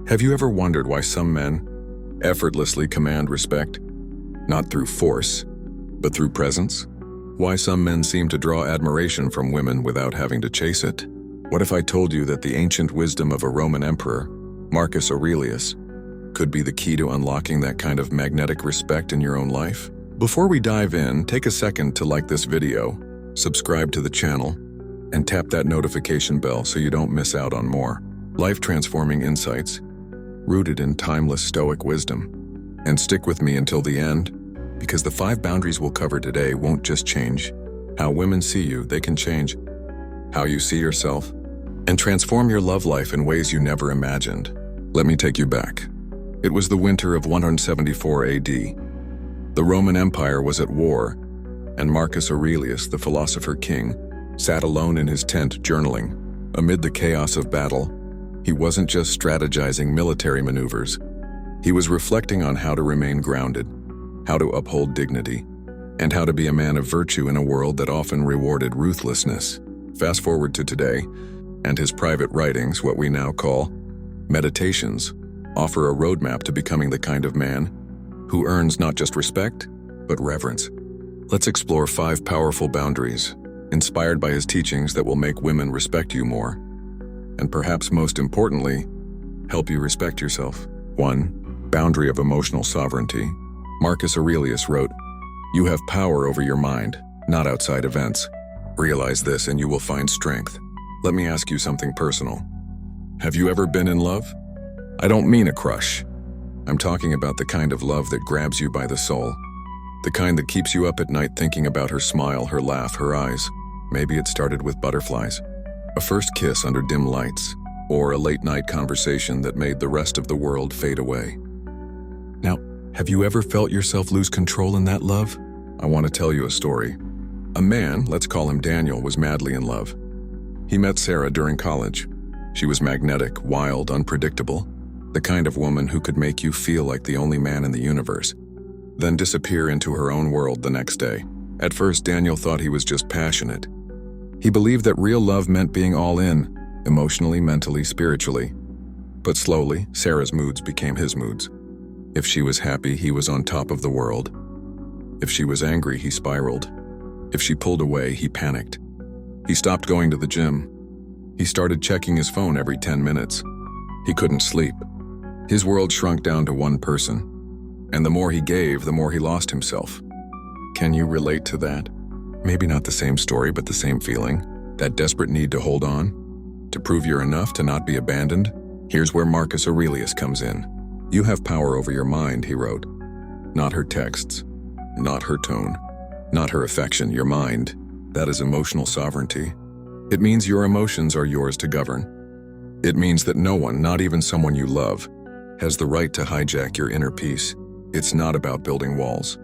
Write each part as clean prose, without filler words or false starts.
Have you ever wondered why some men effortlessly command respect, not through force, but through presence? Why some men seem to draw admiration from women without having to chase it? What if I told you that the ancient wisdom of a Roman emperor, Marcus Aurelius, could be the key to unlocking that kind of magnetic respect in your own life? Before we dive in, take a second to like this video, subscribe to the channel, and tap that notification bell so you don't miss out on more life-transforming insights rooted in timeless Stoic wisdom. And stick with me until the end, because the 5 boundaries we'll cover today won't just change how women see you, they can change how you see yourself and transform your love life in ways you never imagined. Let me take you back. It was the winter of 174 AD. The Roman Empire was at war, and Marcus Aurelius, the philosopher king, sat alone in his tent journaling. Amid the chaos of battle, he wasn't just strategizing military maneuvers. He was reflecting on how to remain grounded, how to uphold dignity, and how to be a man of virtue in a world that often rewarded ruthlessness. Fast forward to today, and his private writings, what we now call meditations, offer a roadmap to becoming the kind of man who earns not just respect, but reverence. Let's explore 5 powerful boundaries, inspired by his teachings that will make women respect you more, and perhaps most importantly, help you respect yourself. 1. Boundary of emotional sovereignty. Marcus Aurelius wrote, "You have power over your mind, not outside events. Realize this and you will find strength." Let me ask you something personal. Have you ever been in love? I don't mean a crush. I'm talking about the kind of love that grabs you by the soul. The kind that keeps you up at night thinking about her smile, her laugh, her eyes. Maybe it started with butterflies, a first kiss under dim lights, or a late-night conversation that made the rest of the world fade away. Now, have you ever felt yourself lose control in that love? I want to tell you a story. A man, let's call him Daniel, was madly in love. He met Sarah during college. She was magnetic, wild, unpredictable, the kind of woman who could make you feel like the only man in the universe, then disappear into her own world the next day. At first, Daniel thought he was just passionate. He believed that real love meant being all in, emotionally, mentally, spiritually. But slowly, Sarah's moods became his moods. If she was happy, he was on top of the world. If she was angry, he spiraled. If she pulled away, he panicked. He stopped going to the gym. He started checking his phone every 10 minutes. He couldn't sleep. His world shrunk down to one person. And the more he gave, the more he lost himself. Can you relate to that? Maybe not the same story, but the same feeling. That desperate need to hold on, to prove you're enough, to not be abandoned. Here's where Marcus Aurelius comes in. You have power over your mind, he wrote. Not her texts, not her tone, not her affection, your mind. That is emotional sovereignty. It means your emotions are yours to govern. It means that no one, not even someone you love, has the right to hijack your inner peace. It's not about building walls.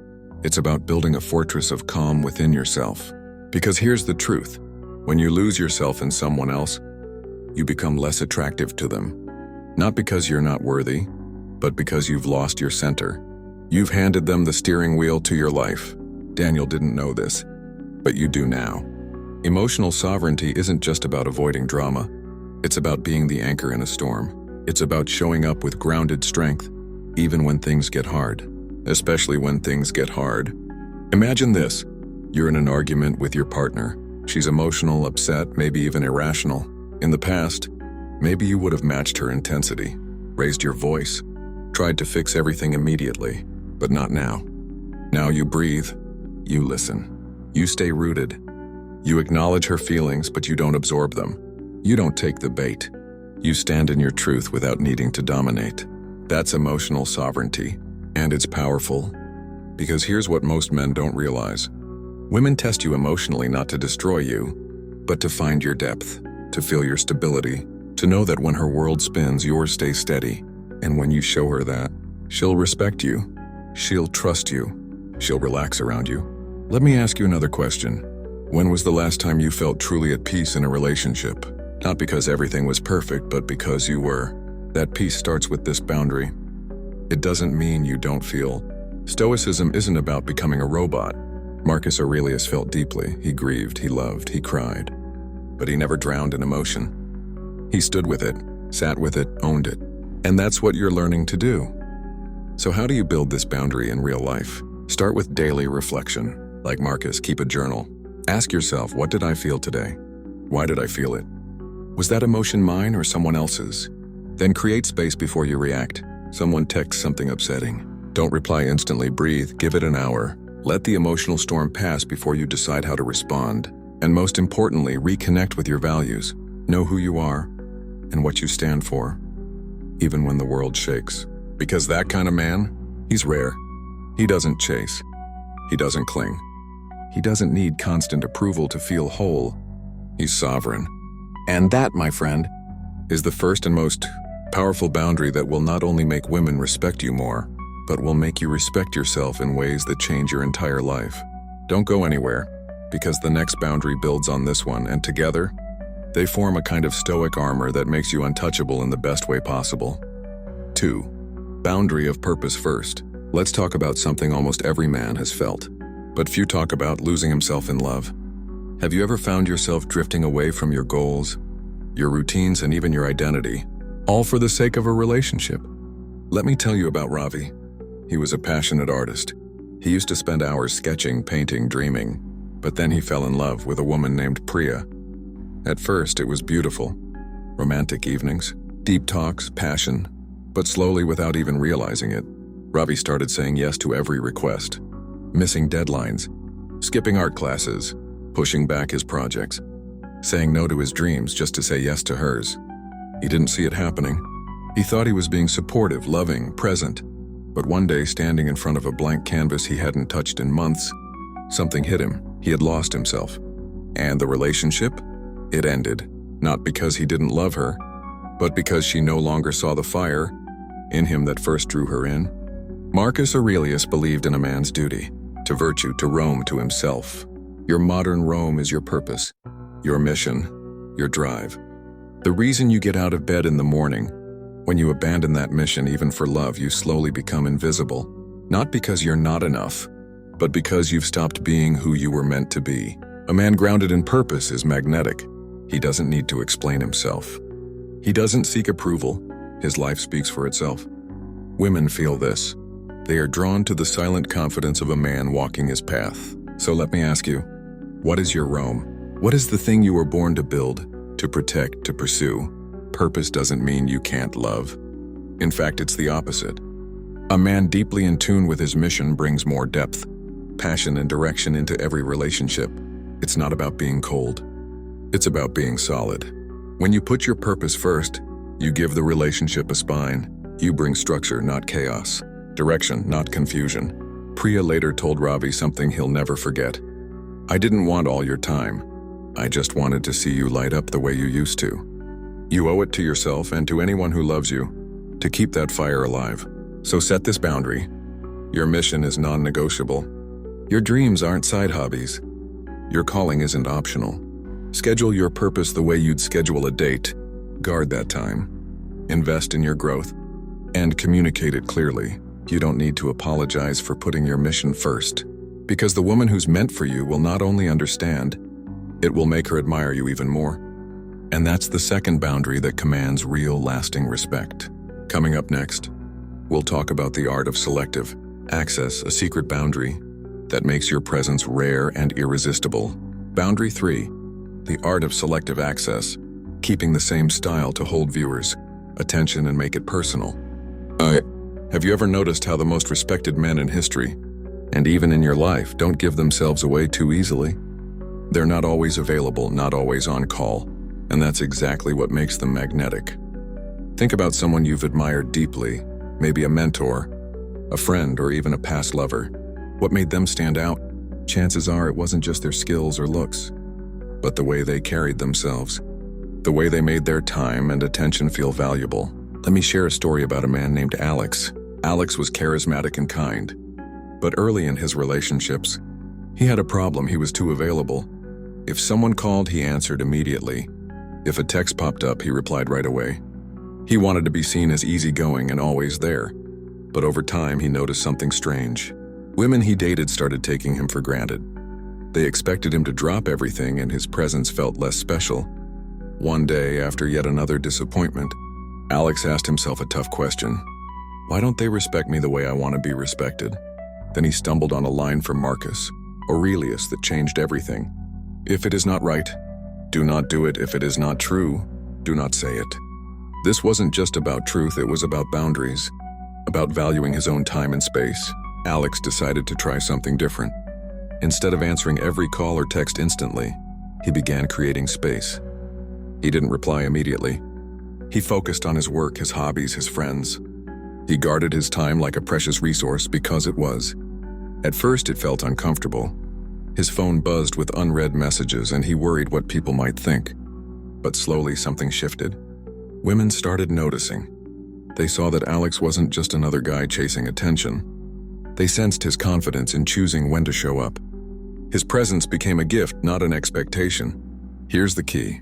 It's about building a fortress of calm within yourself. Because here's the truth. When you lose yourself in someone else, you become less attractive to them. Not because you're not worthy, but because you've lost your center. You've handed them the steering wheel to your life. Daniel didn't know this, but you do now. Emotional sovereignty isn't just about avoiding drama. It's about being the anchor in a storm. It's about showing up with grounded strength, even when things get hard. Especially when things get hard. Imagine this. You're in an argument with your partner. She's emotional, upset, maybe even irrational. In the past, maybe you would have matched her intensity, raised your voice, tried to fix everything immediately, but not now. Now you breathe, you listen, you stay rooted. You acknowledge her feelings, but you don't absorb them. You don't take the bait. You stand in your truth without needing to dominate. That's emotional sovereignty. And it's powerful, because here's what most men don't realize. Women test you emotionally not to destroy you, but to find your depth, to feel your stability, to know that when her world spins, yours stays steady. And when you show her that, she'll respect you, she'll trust you, she'll relax around you. Let me ask you another question. When was the last time you felt truly at peace in a relationship? Not because everything was perfect, but because you were. That peace starts with this boundary. It doesn't mean you don't feel. Stoicism isn't about becoming a robot. Marcus Aurelius felt deeply. He grieved, he loved, he cried. But he never drowned in emotion. He stood with it, sat with it, owned it. And that's what you're learning to do. So how do you build this boundary in real life? Start with daily reflection. Like Marcus, keep a journal. Ask yourself, what did I feel today? Why did I feel it? Was that emotion mine or someone else's? Then create space before you react. Someone texts something upsetting. Don't reply instantly, breathe, give it an hour. Let the emotional storm pass before you decide how to respond. And most importantly, reconnect with your values. Know who you are and what you stand for, even when the world shakes. Because that kind of man, he's rare. He doesn't chase. He doesn't cling. He doesn't need constant approval to feel whole. He's sovereign. And that, my friend, is the first and most powerful boundary that will not only make women respect you more, but will make you respect yourself in ways that change your entire life. Don't go anywhere, because the next boundary builds on this one, and together, they form a kind of stoic armor that makes you untouchable in the best way possible. 2. Boundary of purpose first. Let's talk about something almost every man has felt, but few talk about: losing himself in love. Have you ever found yourself drifting away from your goals, your routines, and even your identity, all for the sake of a relationship? Let me tell you about Ravi. He was a passionate artist. He used to spend hours sketching, painting, dreaming, but then he fell in love with a woman named Priya. At first, it was beautiful. Romantic evenings, deep talks, passion, but slowly, without even realizing it, Ravi started saying yes to every request, missing deadlines, skipping art classes, pushing back his projects, saying no to his dreams just to say yes to hers. He didn't see it happening. He thought he was being supportive, loving, present. But one day, standing in front of a blank canvas he hadn't touched in months, something hit him. He had lost himself. And the relationship? It ended. Not because he didn't love her, but because she no longer saw the fire in him that first drew her in. Marcus Aurelius believed in a man's duty, to virtue, to Rome, to himself. Your modern Rome is your purpose, your mission, your drive. The reason you get out of bed in the morning. When you abandon that mission, even for love, you slowly become invisible. Not because you're not enough, but because you've stopped being who you were meant to be. A man grounded in purpose is magnetic. He doesn't need to explain himself. He doesn't seek approval. His life speaks for itself. Women feel this. They are drawn to the silent confidence of a man walking his path. So let me ask you, what is your Rome? What is the thing you were born to build, to protect, to pursue? Purpose doesn't mean you can't love. In fact, it's the opposite. A man deeply in tune with his mission brings more depth, passion, and direction into every relationship. It's not about being cold. It's about being solid. When you put your purpose first, you give the relationship a spine. You bring structure, not chaos. Direction, not confusion. Priya later told Ravi something he'll never forget. I didn't want all your time. I just wanted to see you light up the way you used to. You owe it to yourself and to anyone who loves you to keep that fire alive. So set this boundary. Your mission is non-negotiable. Your dreams aren't side hobbies. Your calling isn't optional. Schedule your purpose the way you'd schedule a date. Guard that time. Invest in your growth. And communicate it clearly. You don't need to apologize for putting your mission first. Because the woman who's meant for you will not only understand, it will make her admire you even more. And that's the second boundary that commands real, lasting respect. Coming up next, we'll talk about the art of selective access, a secret boundary that makes your presence rare and irresistible. Boundary 3, the art of selective access, keeping the same style to hold viewers' attention and make it personal. Have you ever noticed how the most respected men in history, and even in your life, don't give themselves away too easily? They're not always available, not always on call, and that's exactly what makes them magnetic. Think about someone you've admired deeply, maybe a mentor, a friend, or even a past lover. What made them stand out? Chances are it wasn't just their skills or looks, but the way they carried themselves, the way they made their time and attention feel valuable. Let me share a story about a man named Alex. Alex was charismatic and kind, but early in his relationships, he had a problem. He was too available. If someone called, he answered immediately. If a text popped up, he replied right away. He wanted to be seen as easygoing and always there. But over time, he noticed something strange. Women he dated started taking him for granted. They expected him to drop everything, and his presence felt less special. One day, after yet another disappointment, Alex asked himself a tough question. Why don't they respect me the way I want to be respected? Then he stumbled on a line from Marcus Aurelius that changed everything. If it is not right, do not do it. If it is not true, do not say it. This wasn't just about truth, it was about boundaries, about valuing his own time and space. Alex decided to try something different. Instead of answering every call or text instantly, he began creating space. He didn't reply immediately. He focused on his work, his hobbies, his friends. He guarded his time like a precious resource because it was. At first, it felt uncomfortable. His phone buzzed with unread messages and he worried what people might think. But slowly something shifted. Women started noticing. They saw that Alex wasn't just another guy chasing attention. They sensed his confidence in choosing when to show up. His presence became a gift, not an expectation. Here's the key.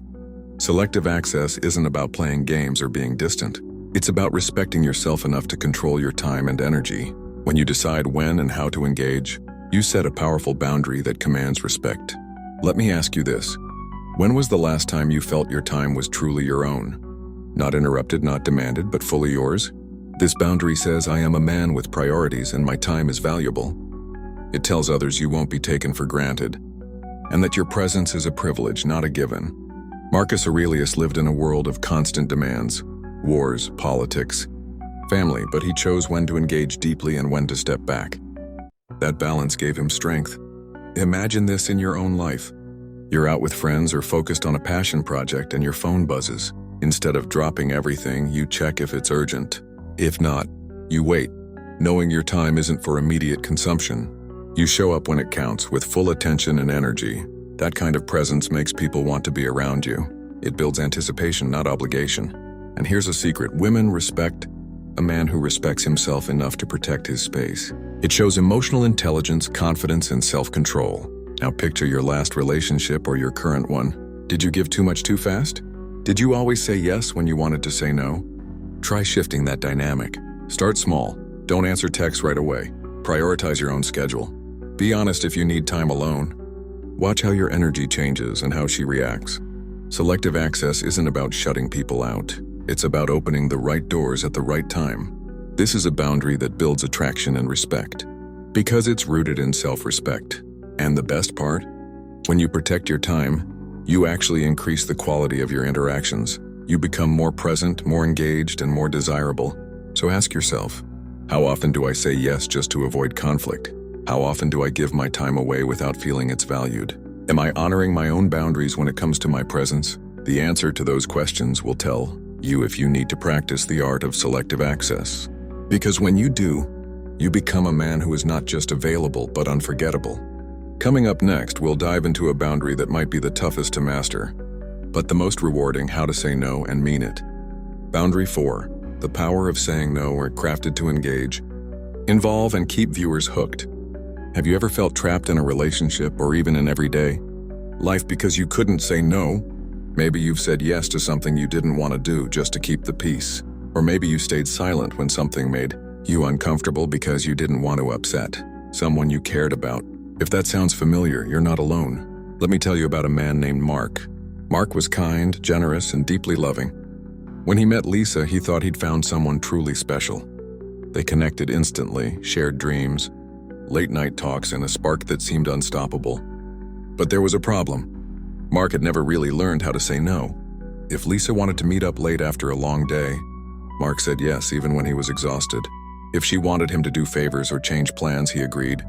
Selective access isn't about playing games or being distant. It's about respecting yourself enough to control your time and energy. When you decide when and how to engage, you set a powerful boundary that commands respect. Let me ask you this. When was the last time you felt your time was truly your own? Not interrupted, not demanded, but fully yours? This boundary says I am a man with priorities and my time is valuable. It tells others you won't be taken for granted, and that your presence is a privilege, not a given. Marcus Aurelius lived in a world of constant demands, wars, politics, family, but he chose when to engage deeply and when to step back. That balance gave him strength. Imagine this in your own life. You're out with friends or focused on a passion project and your phone buzzes. Instead of dropping everything, you check if it's urgent. If not, you wait, knowing your time isn't for immediate consumption. You show up when it counts, with full attention and energy. That kind of presence makes people want to be around you. It builds anticipation, not obligation. And here's a secret. Women respect a man who respects himself enough to protect his space. It shows emotional intelligence, confidence, and self-control. Now picture your last relationship or your current one. Did you give too much too fast? Did you always say yes when you wanted to say no? Try shifting that dynamic. Start small. Don't answer texts right away. Prioritize your own schedule. Be honest if you need time alone. Watch how your energy changes and how she reacts. Selective access isn't about shutting people out. It's about opening the right doors at the right time. This is a boundary that builds attraction and respect, because it's rooted in self-respect. And the best part? When you protect your time, you actually increase the quality of your interactions. You become more present, more engaged, and more desirable. So ask yourself, how often do I say yes just to avoid conflict? How often do I give my time away without feeling it's valued? Am I honoring my own boundaries when it comes to my presence? The answer to those questions will tell you if you need to practice the art of selective access. Because when you do, you become a man who is not just available but unforgettable. Coming up next, we'll dive into a boundary that might be the toughest to master, but the most rewarding: how to say no and mean it. Boundary 4, the power of saying no, or crafted to engage, involve and keep viewers hooked. Have you ever felt trapped in a relationship or even in everyday life because you couldn't say no? Maybe you've said yes to something you didn't want to do just to keep the peace. Or maybe you stayed silent when something made you uncomfortable because you didn't want to upset someone you cared about. If that sounds familiar, you're not alone. Let me tell you about a man named Mark. Mark was kind, generous, and deeply loving. When he met Lisa, he thought he'd found someone truly special. They connected instantly, shared dreams, late-night talks, and a spark that seemed unstoppable. But there was a problem. Mark had never really learned how to say no. If Lisa wanted to meet up late after a long day, Mark said yes even when he was exhausted. If she wanted him to do favors or change plans, he agreed,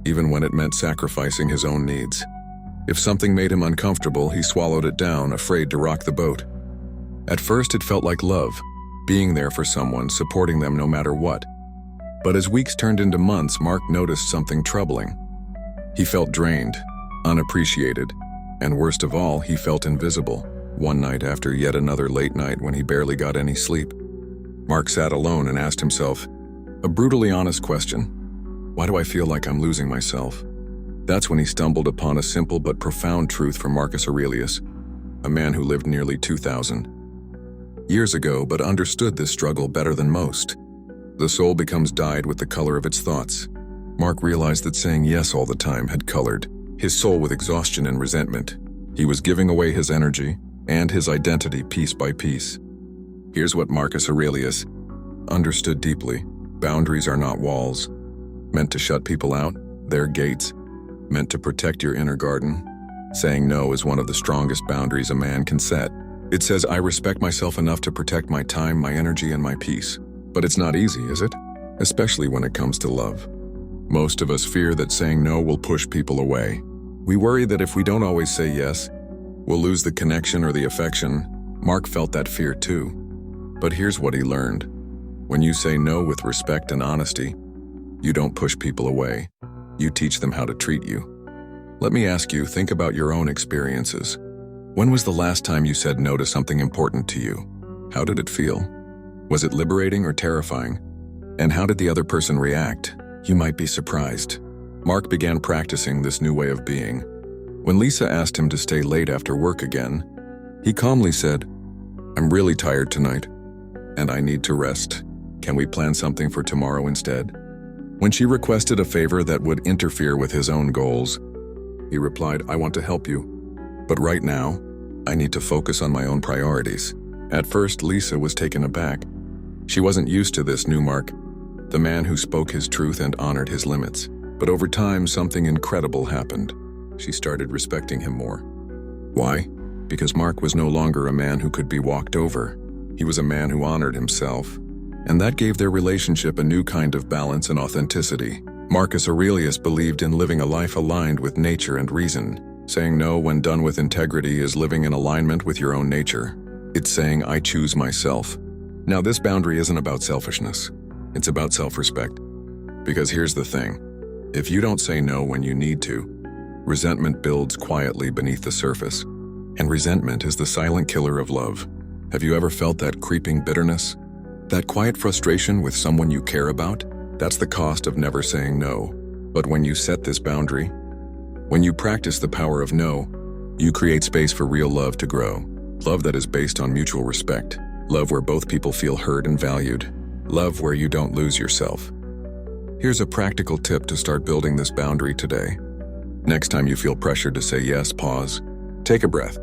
even when it meant sacrificing his own needs. If something made him uncomfortable, he swallowed it down, afraid to rock the boat. At first, it felt like love, being there for someone, supporting them no matter what. But as weeks turned into months, Mark noticed something troubling. He felt drained, unappreciated, and worst of all, he felt invisible. One night, after yet another late night when he barely got any sleep, Mark sat alone and asked himself a brutally honest question. Why do I feel like I'm losing myself? That's when he stumbled upon a simple but profound truth from Marcus Aurelius, a man who lived nearly 2,000 years ago but understood this struggle better than most. The soul becomes dyed with the color of its thoughts. Mark realized that saying yes all the time had colored his soul with exhaustion and resentment. He was giving away his energy and his identity piece by piece. Here's what Marcus Aurelius understood deeply. Boundaries are not walls, meant to shut people out. They're gates, meant to protect your inner garden. Saying no is one of the strongest boundaries a man can set. It says, I respect myself enough to protect my time, my energy, and my peace. But it's not easy, is it? Especially when it comes to love. Most of us fear that saying no will push people away. We worry that if we don't always say yes, we'll lose the connection or the affection. Mark felt that fear too. But here's what he learned. When you say no with respect and honesty, you don't push people away. You teach them how to treat you. Let me ask you, think about your own experiences. When was the last time you said no to something important to you? How did it feel? Was it liberating or terrifying? And how did the other person react? You might be surprised. Mark began practicing this new way of being. When Lisa asked him to stay late after work again, he calmly said, I'm really tired tonight, and I need to rest. Can we plan something for tomorrow instead? When she requested a favor that would interfere with his own goals, he replied, I want to help you, but right now, I need to focus on my own priorities. At first, Lisa was taken aback. She wasn't used to this new Mark, the man who spoke his truth and honored his limits. But over time, something incredible happened. She started respecting him more. Why? Because Mark was no longer a man who could be walked over. He was a man who honored himself. And that gave their relationship a new kind of balance and authenticity. Marcus Aurelius believed in living a life aligned with nature and reason. Saying no when done with integrity is living in alignment with your own nature. It's saying, I choose myself. Now, this boundary isn't about selfishness. It's about self-respect. Because here's the thing. If you don't say no when you need to, resentment builds quietly beneath the surface. And resentment is the silent killer of love. Have you ever felt that creeping bitterness? That quiet frustration with someone you care about? That's the cost of never saying no. But when you set this boundary, when you practice the power of no, you create space for real love to grow. Love that is based on mutual respect. Love where both people feel heard and valued. Love where you don't lose yourself. Here's a practical tip to start building this boundary today. Next time you feel pressured to say yes, pause. Take a breath.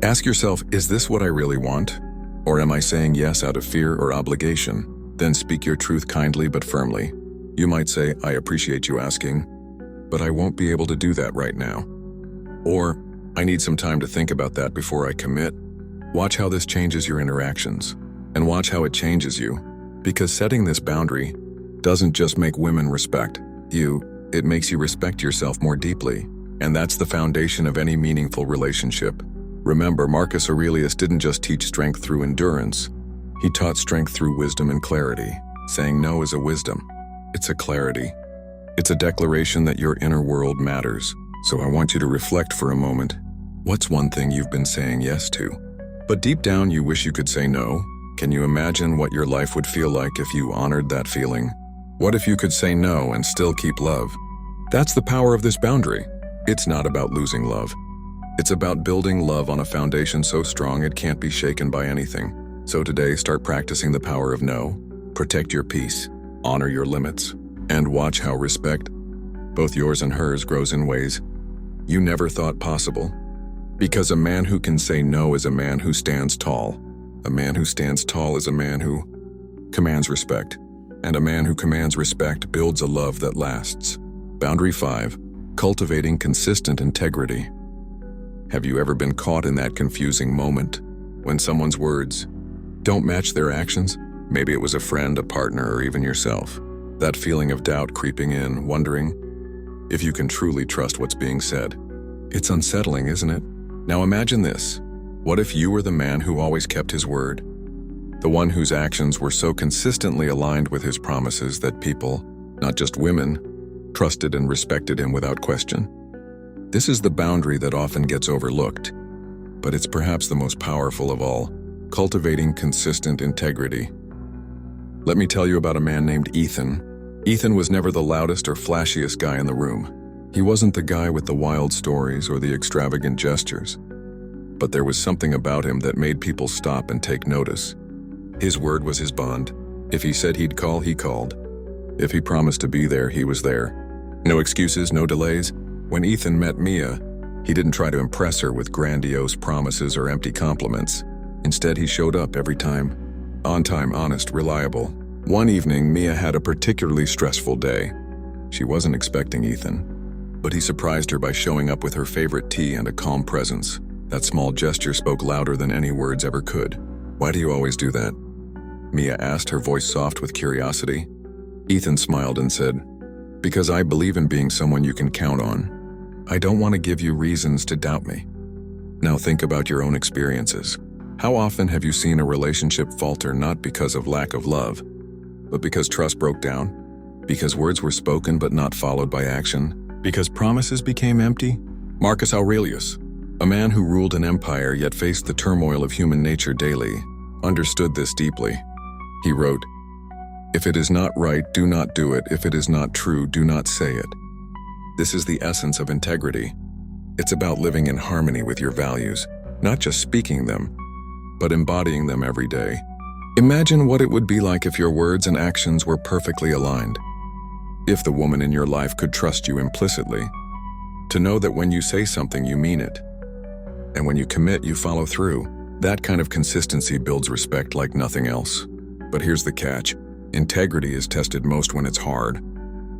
Ask yourself, is this what I really want? Or am I saying yes out of fear or obligation? Then speak your truth kindly but firmly. You might say, I appreciate you asking, but I won't be able to do that right now. Or, I need some time to think about that before I commit. Watch how this changes your interactions, and watch how it changes you. Because setting this boundary doesn't just make women respect you, it makes you respect yourself more deeply. And that's the foundation of any meaningful relationship. Remember, Marcus Aurelius didn't just teach strength through endurance. He taught strength through wisdom and clarity. Saying no is a wisdom. It's a clarity. It's a declaration that your inner world matters. So I want you to reflect for a moment. What's one thing you've been saying yes to, but deep down you wish you could say no? Can you imagine what your life would feel like if you honored that feeling? What if you could say no and still keep love? That's the power of this boundary. It's not about losing love. It's about building love on a foundation so strong it can't be shaken by anything. So today, start practicing the power of no. Protect your peace, honor your limits, and watch how respect, both yours and hers, grows in ways you never thought possible. Because a man who can say no is a man who stands tall. A man who stands tall is a man who commands respect. And a man who commands respect builds a love that lasts. Boundary 5. Cultivating consistent integrity. Have you ever been caught in that confusing moment when someone's words don't match their actions? Maybe it was a friend, a partner, or even yourself. That feeling of doubt creeping in, wondering if you can truly trust what's being said. It's unsettling, isn't it? Now imagine this. What if you were the man who always kept his word? The one whose actions were so consistently aligned with his promises that people, not just women, trusted and respected him without question? This is the boundary that often gets overlooked, but it's perhaps the most powerful of all. Cultivating consistent integrity. Let me tell you about a man named Ethan. Ethan was never the loudest or flashiest guy in the room. He wasn't the guy with the wild stories or the extravagant gestures. But there was something about him that made people stop and take notice. His word was his bond. If he said he'd call, he called. If he promised to be there, he was there. No excuses, no delays. When Ethan met Mia, he didn't try to impress her with grandiose promises or empty compliments. Instead, he showed up every time. On time, honest, reliable. One evening, Mia had a particularly stressful day. She wasn't expecting Ethan, but he surprised her by showing up with her favorite tea and a calm presence. That small gesture spoke louder than any words ever could. "Why do you always do that?" Mia asked, her voice soft with curiosity. Ethan smiled and said, "Because I believe in being someone you can count on. I don't want to give you reasons to doubt me." Now think about your own experiences. How often have you seen a relationship falter not because of lack of love, but because trust broke down? Because words were spoken but not followed by action? Because promises became empty? Marcus Aurelius, a man who ruled an empire yet faced the turmoil of human nature daily, understood this deeply. He wrote, "If it is not right, do not do it. If it is not true, do not say it." This is the essence of integrity. It's about living in harmony with your values, not just speaking them, but embodying them every day. Imagine what it would be like if your words and actions were perfectly aligned. If the woman in your life could trust you implicitly, to know that when you say something, you mean it, and when you commit, you follow through. That kind of consistency builds respect like nothing else. But here's the catch. Integrity is tested most when it's hard,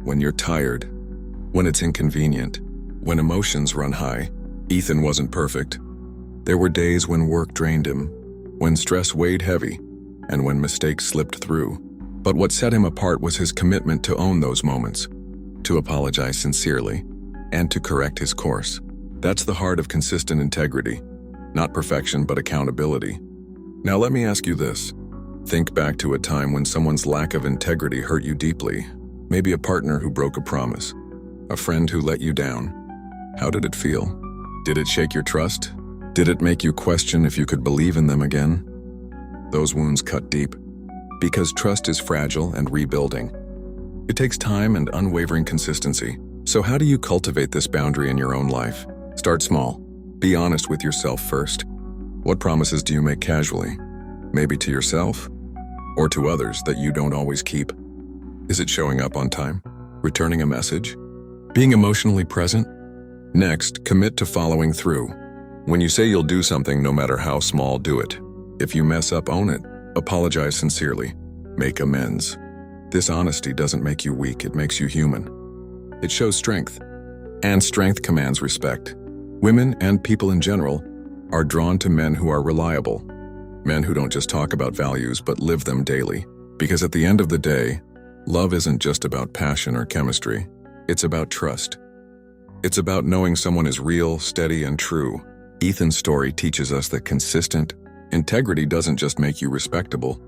when you're tired, when it's inconvenient, when emotions run high. Ethan wasn't perfect. There were days when work drained him, when stress weighed heavy, and when mistakes slipped through. But what set him apart was his commitment to own those moments, to apologize sincerely, and to correct his course. That's the heart of consistent integrity. Not perfection, but accountability. Now let me ask you this. Think back to a time when someone's lack of integrity hurt you deeply. Maybe a partner who broke a promise, a friend who let you down. How did it feel? Did it shake your trust? Did it make you question if you could believe in them again? Those wounds cut deep, because trust is fragile and rebuilding. It takes time and unwavering consistency. So how do you cultivate this boundary in your own life? Start small. Be honest with yourself first. What promises do you make casually? Maybe to yourself, or to others that you don't always keep? Is it showing up on time? Returning a message? Being emotionally present? Next, commit to following through. When you say you'll do something, no matter how small, do it. If you mess up, own it. Apologize sincerely. Make amends. This honesty doesn't make you weak, it makes you human. It shows strength, and strength commands respect. Women, and people in general, are drawn to men who are reliable. Men who don't just talk about values, but live them daily. Because at the end of the day, love isn't just about passion or chemistry. It's about trust. It's about knowing someone is real, steady, and true. Ethan's story teaches us that consistent integrity doesn't just make you respectable,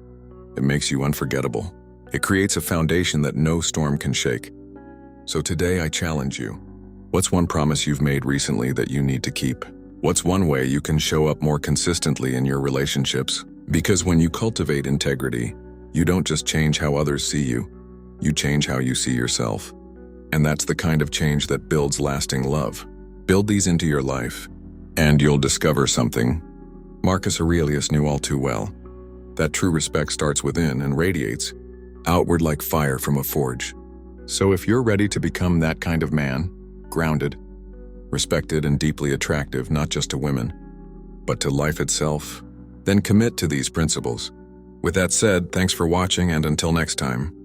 it makes you unforgettable. It creates a foundation that no storm can shake. So today I challenge you. What's one promise you've made recently that you need to keep? What's one way you can show up more consistently in your relationships? Because when you cultivate integrity, you don't just change how others see you, you change how you see yourself. And that's the kind of change that builds lasting love. Build these into your life, and you'll discover something Marcus Aurelius knew all too well. That true respect starts within and radiates outward like fire from a forge. So if you're ready to become that kind of man, grounded, respected, and deeply attractive not just to women, but to life itself, then commit to these principles. With that said, thanks for watching, and until next time.